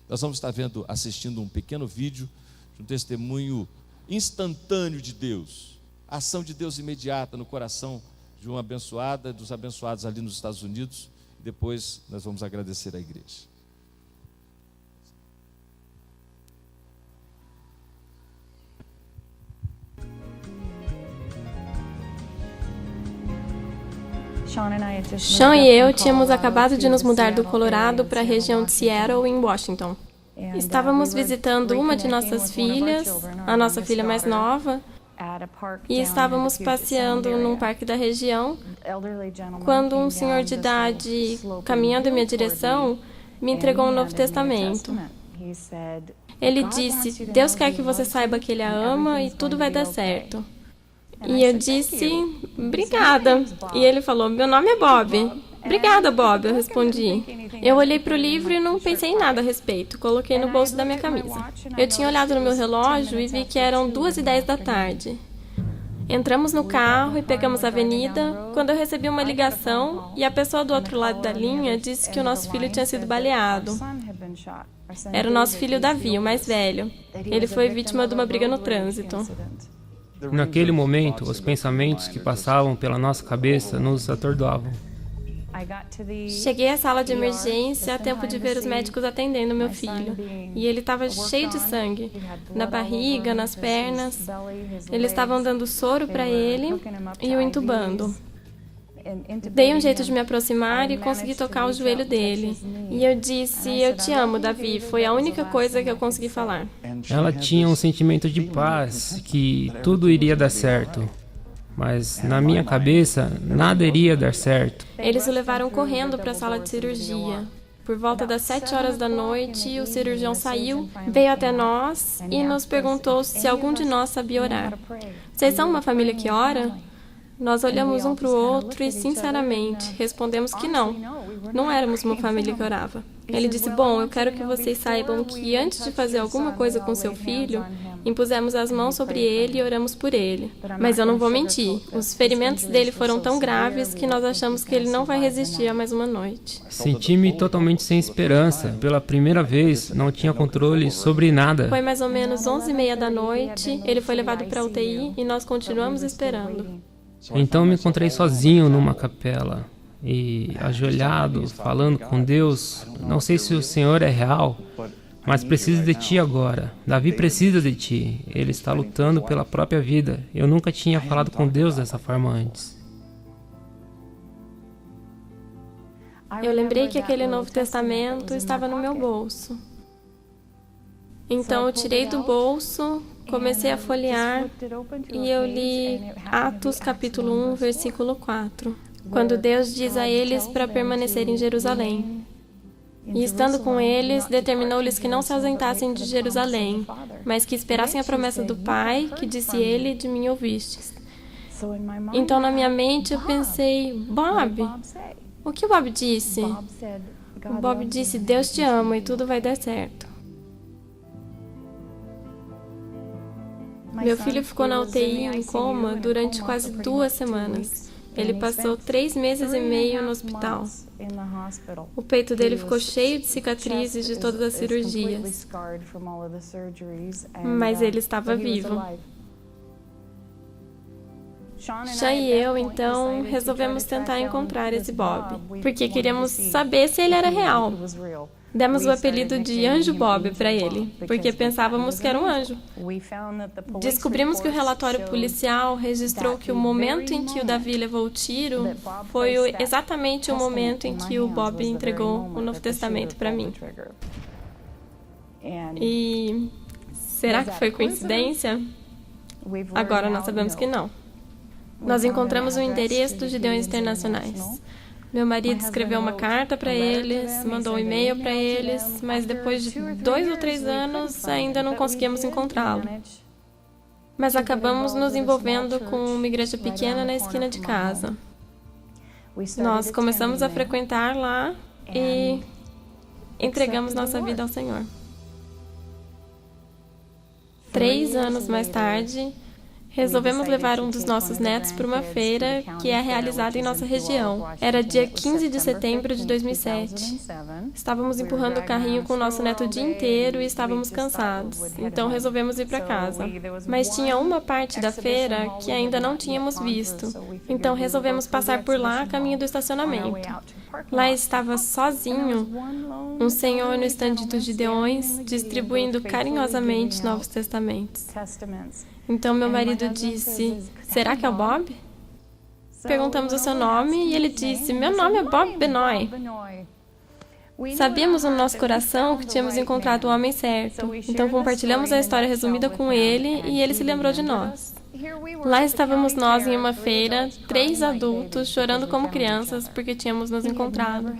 Nós vamos estar assistindo um pequeno vídeo de um testemunho instantâneo de Deus, a ação de Deus imediata no coração de uma abençoada, dos abençoados ali nos Estados Unidos. Depois nós vamos agradecer à igreja. Sean e eu tínhamos acabado de nos mudar do Colorado para a região de Seattle, em Washington. Estávamos visitando uma de nossas filhas, a nossa filha mais nova, e estávamos passeando num parque da região, quando um senhor de idade, caminhando em minha direção, me entregou um Novo Testamento. Ele disse: Deus quer que você saiba que Ele a ama e tudo vai dar certo. E eu disse: obrigada. E ele falou: meu nome é Bob. Obrigada, Bob, eu respondi. Eu olhei para o livro e não pensei em nada a respeito. Coloquei no bolso da minha camisa. Eu tinha olhado no meu relógio e vi que eram 2h10 da tarde. Entramos no carro e pegamos a avenida, quando eu recebi uma ligação e a pessoa do outro lado da linha disse que o nosso filho tinha sido baleado. Era o nosso filho Davi, o mais velho. Ele foi vítima de uma briga no trânsito. Naquele momento, os pensamentos que passavam pela nossa cabeça nos atordoavam. Cheguei à sala de emergência a tempo de ver os médicos atendendo meu filho. E ele estava cheio de sangue, na barriga, nas pernas. Eles estavam dando soro para ele e o entubando. Dei um jeito de me aproximar e consegui tocar o joelho dele. E eu disse: eu te amo, Davi. Foi a única coisa que eu consegui falar. Ela tinha um sentimento de paz, que tudo iria dar certo. Mas na minha cabeça, nada iria dar certo. Eles o levaram correndo para a sala de cirurgia. Por volta das 7 horas da noite, o cirurgião saiu, veio até nós e nos perguntou se algum de nós sabia orar. Vocês são uma família que ora? Nós olhamos um para o outro e, sinceramente, respondemos que não. Não éramos uma família que orava. Ele disse: bom, eu quero que vocês saibam que antes de fazer alguma coisa com seu filho, impusemos as mãos sobre ele e oramos por ele. Mas eu não vou mentir, os ferimentos dele foram tão graves que nós achamos que ele não vai resistir a mais uma noite. Senti-me totalmente sem esperança. Pela primeira vez, não tinha controle sobre nada. Foi mais ou menos 11h30 da noite, ele foi levado para a UTI e nós continuamos esperando. Então me encontrei sozinho numa capela e ajoelhado, falando com Deus. Não sei se o Senhor é real, mas preciso de ti agora. Davi precisa de ti. Ele está lutando pela própria vida. Eu nunca tinha falado com Deus dessa forma antes. Eu lembrei que aquele Novo Testamento estava no meu bolso. Então eu tirei do bolso, comecei a folhear e eu li Atos capítulo 1, versículo 4. Quando Deus diz a eles para permanecer em Jerusalém. E estando com eles, determinou-lhes que não se ausentassem de Jerusalém, mas que esperassem a promessa do Pai, que disse ele: de mim ouvistes. Então na minha mente eu pensei: Bob, o que o Bob disse? O Bob disse: Deus te ama e tudo vai dar certo. Meu filho ficou na UTI em coma durante quase 2 semanas. Ele passou 3 meses e meio no hospital. O peito dele ficou cheio de cicatrizes de todas as cirurgias. Mas ele estava vivo. Sean e eu, então, resolvemos tentar encontrar esse Bob, porque queríamos saber se ele era real. Demos o apelido de Anjo Bob para ele, porque pensávamos que era um anjo. Descobrimos que o relatório policial registrou que o momento em que o Davi levou o tiro foi exatamente o momento em que o Bob entregou o Novo Testamento para mim. E será que foi coincidência? Agora nós sabemos que não. Nós encontramos o endereço dos Gideões Internacionais. Meu marido escreveu uma carta para eles, mandou um e-mail para eles, mas depois de 2 ou 3 anos ainda não conseguimos encontrá-lo. Mas acabamos nos envolvendo com uma igreja pequena na esquina de casa. Nós começamos a frequentar lá e entregamos nossa vida ao Senhor. 3 anos mais tarde, resolvemos levar um dos nossos netos para uma feira que é realizada em nossa região. Era dia 15 de setembro de 2007. Estávamos empurrando o carrinho com o nosso neto o dia inteiro e estávamos cansados. Então resolvemos ir para casa. Mas tinha uma parte da feira que ainda não tínhamos visto. Então resolvemos passar por lá a caminho do estacionamento. Lá estava sozinho um senhor no estande dos Gideões, distribuindo carinhosamente Novos Testamentos. Então meu marido disse, será que é o Bob? Perguntamos o seu nome e ele disse, meu nome é Bob Benoit. Sabíamos no nosso coração que tínhamos encontrado o homem certo. Então compartilhamos a história resumida com ele e ele se lembrou de nós. Lá estávamos nós em uma feira, 3 adultos, chorando como crianças porque tínhamos nos encontrado.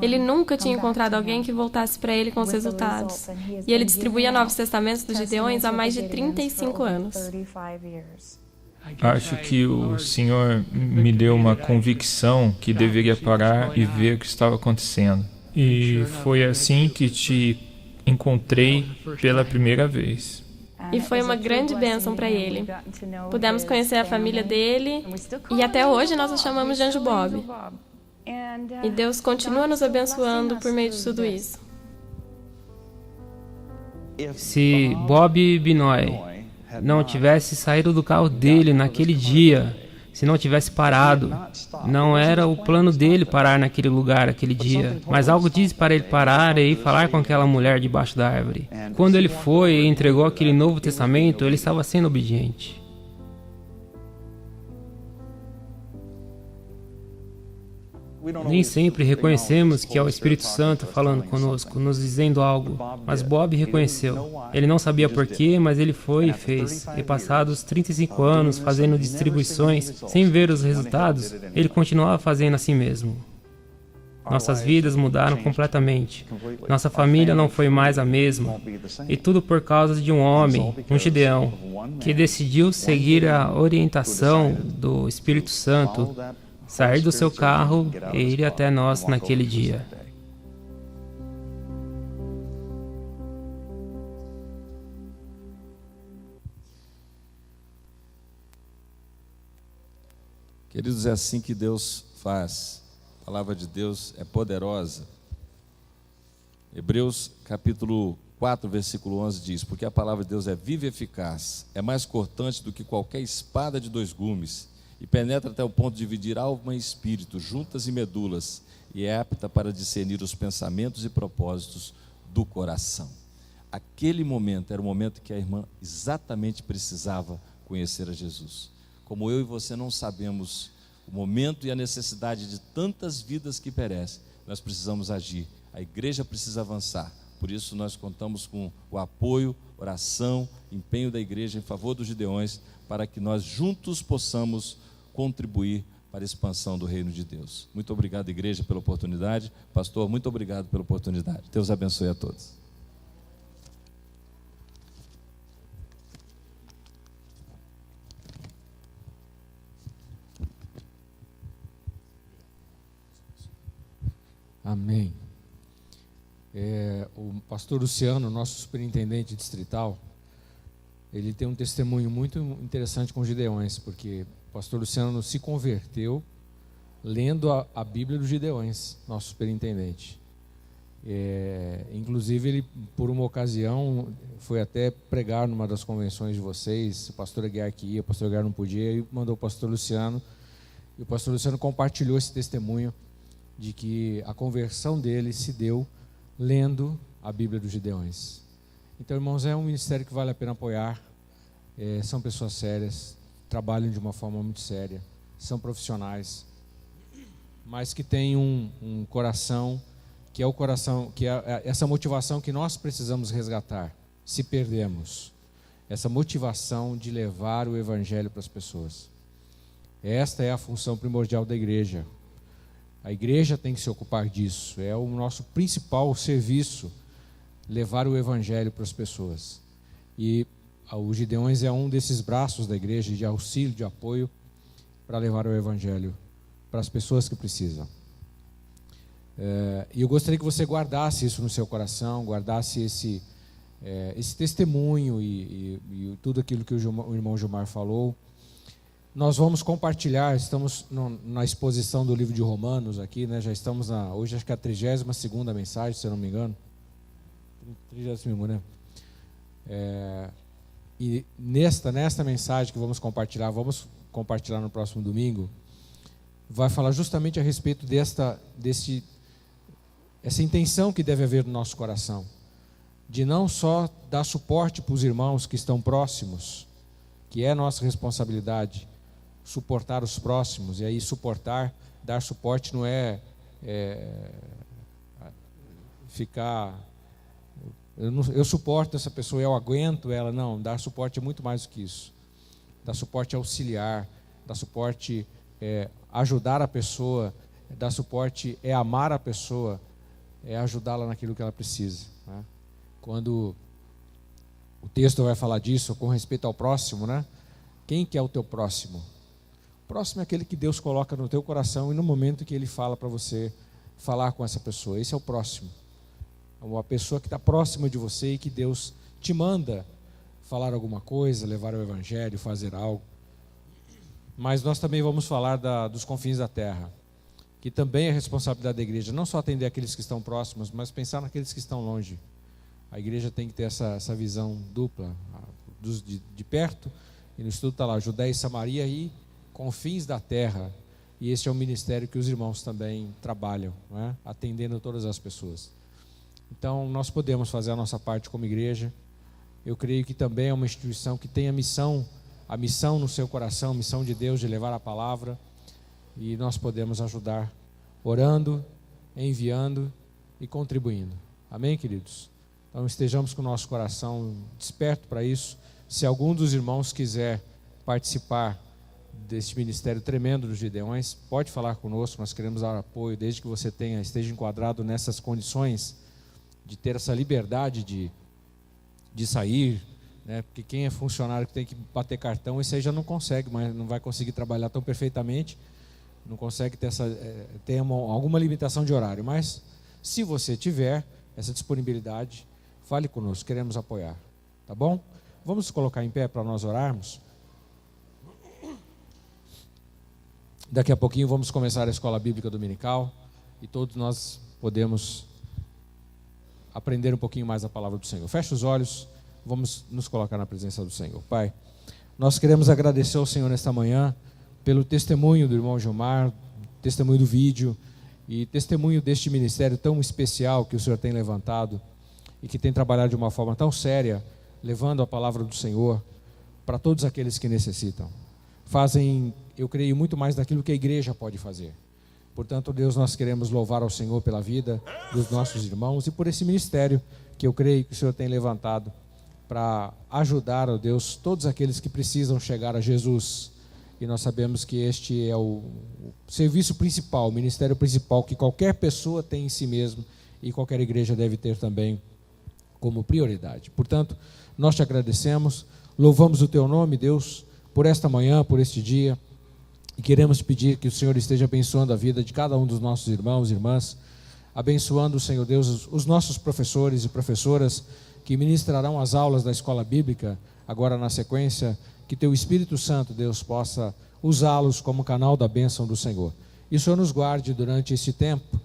Ele nunca tinha encontrado alguém que voltasse para ele com os resultados. E ele distribuía Novos Testamentos dos Gideões há mais de 35 anos. Acho que o Senhor me deu uma convicção que deveria parar e ver o que estava acontecendo. E foi assim que te encontrei pela primeira vez. E foi uma grande bênção para ele. Pudemos conhecer a família dele e até hoje nós o chamamos de Anjo Bob. E Deus continua nos abençoando por meio de tudo isso. Se Bob Benoit não tivesse saído do carro dele naquele dia, se não tivesse parado, não era o plano dele parar naquele lugar aquele dia, mas algo disse para ele parar e ir falar com aquela mulher debaixo da árvore. Quando ele foi e entregou aquele Novo Testamento, ele estava sendo obediente. Nem sempre reconhecemos que é o Espírito Santo falando conosco, nos dizendo algo. Mas Bob reconheceu. Ele não sabia porquê, mas ele foi e fez. E passados 35 anos fazendo distribuições, sem ver os resultados, ele continuava fazendo assim mesmo. Nossas vidas mudaram completamente. Nossa família não foi mais a mesma. E tudo por causa de um homem, um Gideão, que decidiu seguir a orientação do Espírito Santo, sair do seu carro e ir até nós naquele dia. Queridos, é assim que Deus faz. A palavra de Deus é poderosa. Hebreus capítulo 4, versículo 11 diz, porque a palavra de Deus é viva e eficaz, é mais cortante do que qualquer espada de 2 gumes, e penetra até o ponto de dividir alma e espírito, juntas e medulas, e é apta para discernir os pensamentos e propósitos do coração. Aquele momento era o momento que a irmã exatamente precisava conhecer a Jesus. Como eu e você não sabemos o momento e a necessidade de tantas vidas que perecem, nós precisamos agir, a igreja precisa avançar. Por isso nós contamos com o apoio, oração, empenho da igreja em favor dos Gideões, para que nós juntos possamos contribuir para a expansão do reino de Deus. Muito obrigado, igreja, pela oportunidade. Pastor, muito obrigado pela oportunidade. Deus abençoe a todos. Amém. O pastor Luciano, nosso superintendente distrital, ele tem um testemunho muito interessante com os Gideões, porque o pastor Luciano se converteu lendo a Bíblia dos Gideões, nosso superintendente. Inclusive, ele, por uma ocasião, foi até pregar numa das convenções de vocês, o pastor Aguiar que ia, o pastor Aguiar não podia, e mandou o pastor Luciano, e o pastor Luciano compartilhou esse testemunho de que a conversão dele se deu lendo a Bíblia dos Gideões. Então, irmãos, é um ministério que vale a pena apoiar. São pessoas sérias, trabalham de uma forma muito séria, são profissionais, mas que têm um coração, que é o coração, que é essa motivação que nós precisamos resgatar, se perdemos. Essa motivação de levar o Evangelho para as pessoas. Esta é a função primordial da igreja. A igreja tem que se ocupar disso, é o nosso principal serviço, levar o Evangelho para as pessoas. E os Gideões é um desses braços da igreja de auxílio, de apoio, para levar o Evangelho para as pessoas que precisam. E eu gostaria que você guardasse isso no seu coração, guardasse esse testemunho e tudo aquilo que o irmão Gilmar falou. Nós vamos compartilhar, estamos na exposição do livro de Romanos aqui, né? Já estamos hoje acho que é a 32ª mensagem, se eu não me engano. 30ª, né? E nesta mensagem que vamos compartilhar no próximo domingo, vai falar justamente a respeito essa intenção que deve haver no nosso coração, de não só dar suporte para os irmãos que estão próximos, que é nossa responsabilidade, suportar os próximos, e aí dar suporte não é ficar, eu suporto essa pessoa, eu aguento ela, não, dar suporte é muito mais do que isso. Dar suporte é auxiliar, dar suporte é ajudar a pessoa, dar suporte é amar a pessoa, é ajudá-la naquilo que ela precisa, né? Quando o texto vai falar disso com respeito ao próximo, né? Quem que é o teu próximo? O próximo é aquele que Deus coloca no teu coração e no momento que Ele fala para você falar com essa pessoa. Esse é o próximo. É uma pessoa que está próxima de você e que Deus te manda falar alguma coisa, levar o evangelho, fazer algo. Mas nós também vamos falar dos confins da terra, que também é responsabilidade da igreja, não só atender aqueles que estão próximos, mas pensar naqueles que estão longe. A igreja tem que ter essa visão dupla, de perto, e no estudo está lá, Judéia e Samaria e confins da terra. E esse é um ministério que os irmãos também trabalham, não é? Atendendo todas as pessoas. Então, nós podemos fazer a nossa parte como igreja. Eu creio que também é uma instituição que tem a missão no seu coração, a missão de Deus de levar a palavra, e nós podemos ajudar orando, enviando e contribuindo. Amém, queridos? Então estejamos com o nosso coração desperto para isso. Se algum dos irmãos quiser participar deste ministério tremendo dos Gideões, pode falar conosco, nós queremos dar apoio, desde que você esteja enquadrado nessas condições de ter essa liberdade de sair, né? Porque quem é funcionário que tem que bater cartão, esse aí já não consegue, mas não vai conseguir trabalhar tão perfeitamente, não consegue ter alguma limitação de horário. Mas se você tiver essa disponibilidade, fale conosco, queremos apoiar, tá bom? Vamos colocar em pé para nós orarmos. Daqui a pouquinho vamos começar a escola bíblica dominical e todos nós podemos aprender um pouquinho mais a palavra do Senhor. Feche os olhos, vamos nos colocar na presença do Senhor. Pai, nós queremos agradecer ao Senhor nesta manhã pelo testemunho do irmão Gilmar, testemunho do vídeo e testemunho deste ministério tão especial que o Senhor tem levantado e que tem trabalhado de uma forma tão séria, levando a palavra do Senhor para todos aqueles que necessitam. Fazem, eu creio, muito mais daquilo que a igreja pode fazer. Portanto, Deus, nós queremos louvar ao Senhor pela vida dos nossos irmãos e por esse ministério que eu creio que o Senhor tem levantado para ajudar, ó Deus, todos aqueles que precisam chegar a Jesus. E nós sabemos que este é o serviço principal, o ministério principal que qualquer pessoa tem em si mesmo e qualquer igreja deve ter também como prioridade. Portanto, nós te agradecemos, louvamos o teu nome, Deus, por esta manhã, por este dia, e queremos pedir que o Senhor esteja abençoando a vida de cada um dos nossos irmãos e irmãs, abençoando, Senhor Deus, os nossos professores e professoras que ministrarão as aulas da escola bíblica, agora na sequência, que teu Espírito Santo, Deus, possa usá-los como canal da bênção do Senhor. E o Senhor nos guarde durante esse tempo,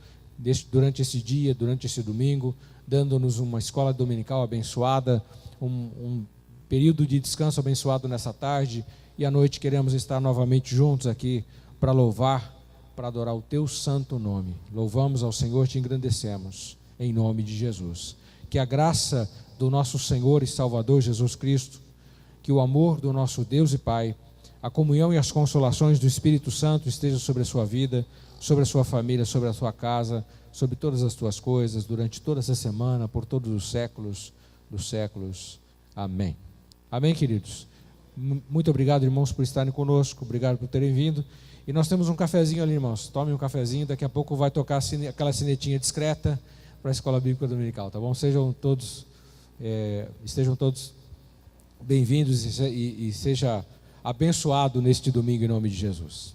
durante esse dia, durante esse domingo, dando-nos uma escola dominical abençoada, um período de descanso abençoado nessa tarde, e à noite queremos estar novamente juntos aqui para louvar, para adorar o teu santo nome. Louvamos ao Senhor, te engrandecemos, em nome de Jesus. Que a graça do nosso Senhor e Salvador Jesus Cristo, que o amor do nosso Deus e Pai, a comunhão e as consolações do Espírito Santo estejam sobre a sua vida, sobre a sua família, sobre a sua casa, sobre todas as tuas coisas, durante toda essa semana, por todos os séculos dos séculos. Amém. Amém, queridos? Muito obrigado, irmãos, por estarem conosco, obrigado por terem vindo. E nós temos um cafezinho ali, irmãos. Tomem um cafezinho, daqui a pouco vai tocar aquela sinetinha discreta para a Escola Bíblica Dominical, tá bom? Estejam todos bem-vindos e seja abençoado neste domingo em nome de Jesus.